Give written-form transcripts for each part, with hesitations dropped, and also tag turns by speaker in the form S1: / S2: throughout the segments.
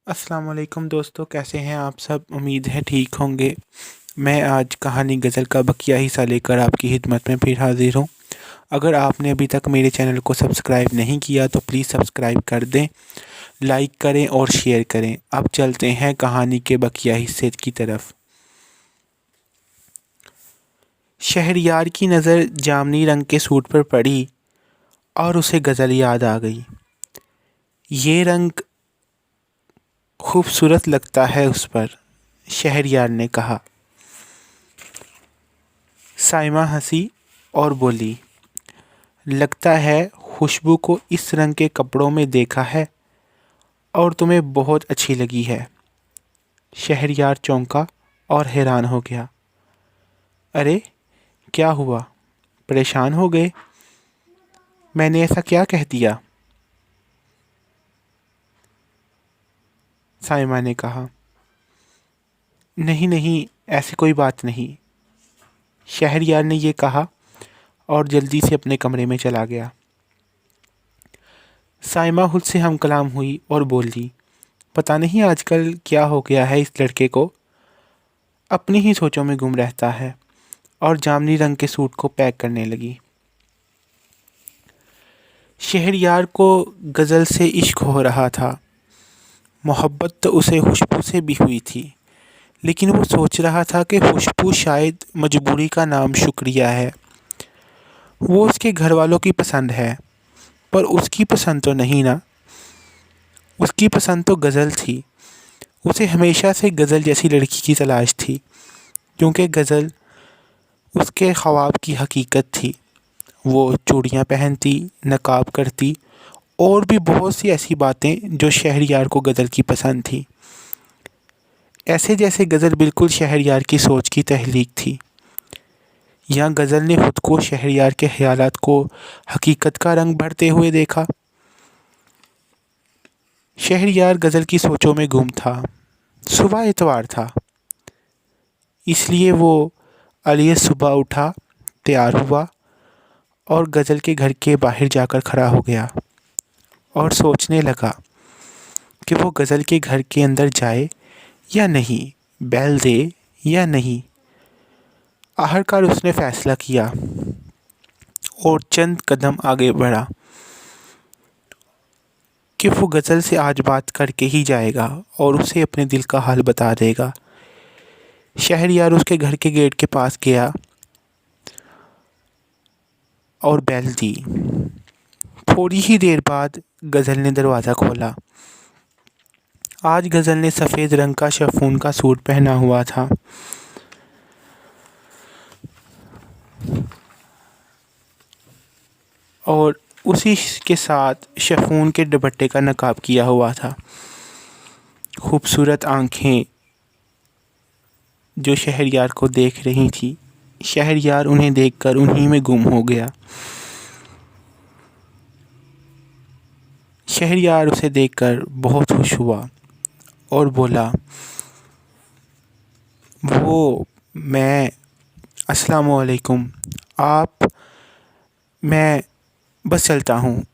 S1: अस्सलाम वालेकुम दोस्तों, कैसे हैं आप सब? उम्मीद है ठीक होंगे। मैं आज कहानी गज़ल का बकिया हिस्सा लेकर आपकी खिदमत में फिर हाज़िर हूँ। अगर आपने अभी तक मेरे चैनल को सब्सक्राइब नहीं किया तो प्लीज़ सब्सक्राइब कर दें, लाइक करें और शेयर करें। अब चलते हैं कहानी के बकिया हिस्से की तरफ। शहरयार की नज़र जामनी रंग के सूट पर पड़ी और उसे गज़ल याद आ गई। ये रंग खूबसूरत लगता है उस पर, शहरयार ने कहा। साइमा हंसी और बोली, लगता है खुशबू को इस रंग के कपड़ों में देखा है और तुम्हें बहुत अच्छी लगी है। शहरयार चौंका और हैरान हो गया। अरे क्या हुआ, परेशान हो गए? मैंने ऐसा क्या कह दिया? साइमा ने कहा। नहीं नहीं, ऐसी कोई बात नहीं, शहरयार ने ये कहा और जल्दी से अपने कमरे में चला गया। साइमा खुद से हम कलाम हुई और बोली, पता नहीं आजकल क्या हो गया है इस लड़के को, अपनी ही सोचों में गुम रहता है, और जामनी रंग के सूट को पैक करने लगी। शहरयार को गज़ल से इश्क हो रहा था। मोहब्बत तो उसे खुशबू से भी हुई थी, लेकिन वो सोच रहा था कि खुशबू शायद मजबूरी का नाम शुक्रिया है। वो उसके घर वालों की पसंद है, पर उसकी पसंद तो नहीं ना। उसकी पसंद तो गज़ल थी। उसे हमेशा से गज़ल जैसी लड़की की तलाश थी, क्योंकि गज़ल उसके ख्वाब की हकीकत थी। वो चूड़ियाँ पहनती, नकाब करती और भी बहुत सी ऐसी बातें जो शहरयार को गज़ल की पसंद थी। ऐसे जैसे गज़ल बिल्कुल शहरयार की सोच की तहलीक थी। यहाँ गज़ल ने खुद को शहरयार के ख्यालात को हकीकत का रंग भरते हुए देखा। शहरयार गज़ल की सोचों में गुम था। सुबह इतवार था, इसलिए वो अलिये सुबह उठा, तैयार हुआ और गज़ल के घर के बाहर जाकर खड़ा हो गया और सोचने लगा कि वो गज़ल के घर के अंदर जाए या नहीं, बैल दे या नहीं। आखिरकार उसने फ़ैसला किया और चंद कदम आगे बढ़ा कि वो गज़ल से आज बात करके ही जाएगा और उसे अपने दिल का हाल बता देगा। शहरयार उसके घर के गेट के पास गया और बैल दी। थोड़ी ही देर बाद गज़ल ने दरवाज़ा खोला। आज गज़ल ने सफ़ेद रंग का शिफॉन का सूट पहना हुआ था और उसी के साथ शिफॉन के दुपट्टे का नकाब किया हुआ था। खूबसूरत आंखें जो शहरयार को देख रही थी, शहरयार उन्हें देखकर उन्हीं में गुम हो गया। शहरयार उसे देखकर बहुत खुश हुआ और बोला, वो मैं अस्सलाम वालेकुम, आप, मैं बस चलता हूँ।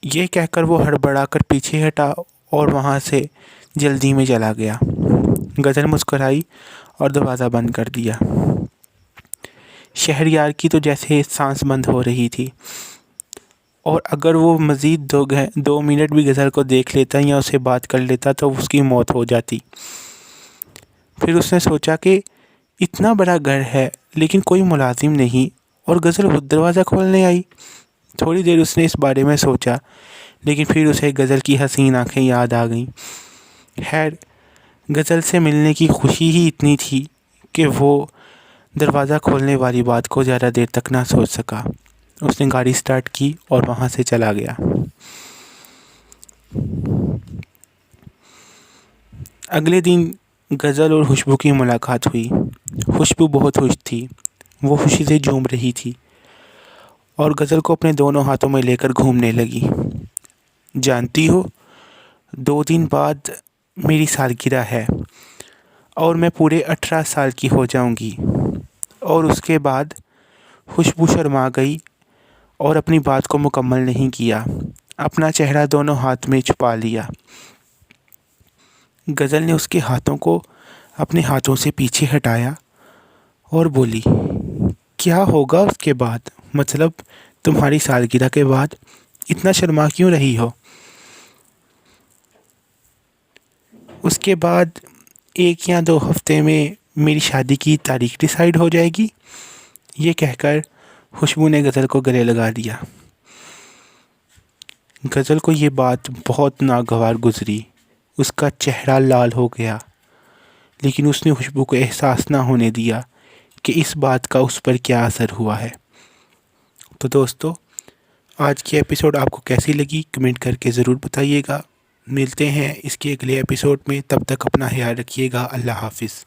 S1: ये कहकर वो हड़बड़ाकर पीछे हटा और वहाँ से जल्दी में चला गया। गज़ल मुस्कुराई और दरवाज़ा बंद कर दिया। शहरयार की तो जैसे सांस बंद हो रही थी, और अगर वो मज़ीद 2 मिनट भी गज़ल को देख लेता या उससे बात कर लेता तो उसकी मौत हो जाती। फिर उसने सोचा कि इतना बड़ा घर है लेकिन कोई मुलाजिम नहीं और गज़ल खुद दरवाज़ा खोलने आई। थोड़ी देर उसने इस बारे में सोचा, लेकिन फिर उसे गज़ल की हसीन आंखें याद आ गईं। खैर, गज़ल से मिलने की खुशी ही इतनी थी कि वो दरवाज़ा खोलने वाली बात को ज़्यादा देर तक ना सोच सका। उसने गाड़ी स्टार्ट की और वहाँ से चला गया। अगले दिन गज़ल और खुशबू की मुलाकात हुई। खुशबू बहुत खुश थी, वो खुशी से झूम रही थी और गज़ल को अपने दोनों हाथों में लेकर घूमने लगी। जानती हो, 2 दिन बाद मेरी सालगिरह है और मैं पूरे 18 साल की हो जाऊंगी। और उसके बाद खुशबू शर्मा गई और अपनी बात को मुकम्मल नहीं किया। अपना चेहरा दोनों हाथ में छुपा लिया। غزل نے اس کے ہاتھوں کو اپنے ہاتھوں سے پیچھے ہٹایا اور بولی، کیا ہوگا اس کے بعد؟ مطلب تمہاری سالگرہ کے بعد اتنا شرما کیوں رہی ہو؟ اس کے بعد 1 یا 2 ہفتے میں میری شادی کی تاریخ ڈیسائیڈ ہو جائے گی۔ یہ کہہ کر خوشبو نے غزل کو گلے لگا دیا۔ غزل کو یہ بات بہت ناگوار گزری، اس کا چہرہ لال ہو گیا، لیکن اس نے خوشبو کو احساس نہ ہونے دیا کہ اس بات کا اس پر کیا اثر ہوا ہے۔ تو دوستو، آج کی ایپیسوڈ آپ کو کیسی لگی کمنٹ کر کے ضرور بتائیے گا۔ ملتے ہیں اس کے اگلے ایپیسوڈ میں، تب تک اپنا خیال رکھیے گا۔ اللہ حافظ۔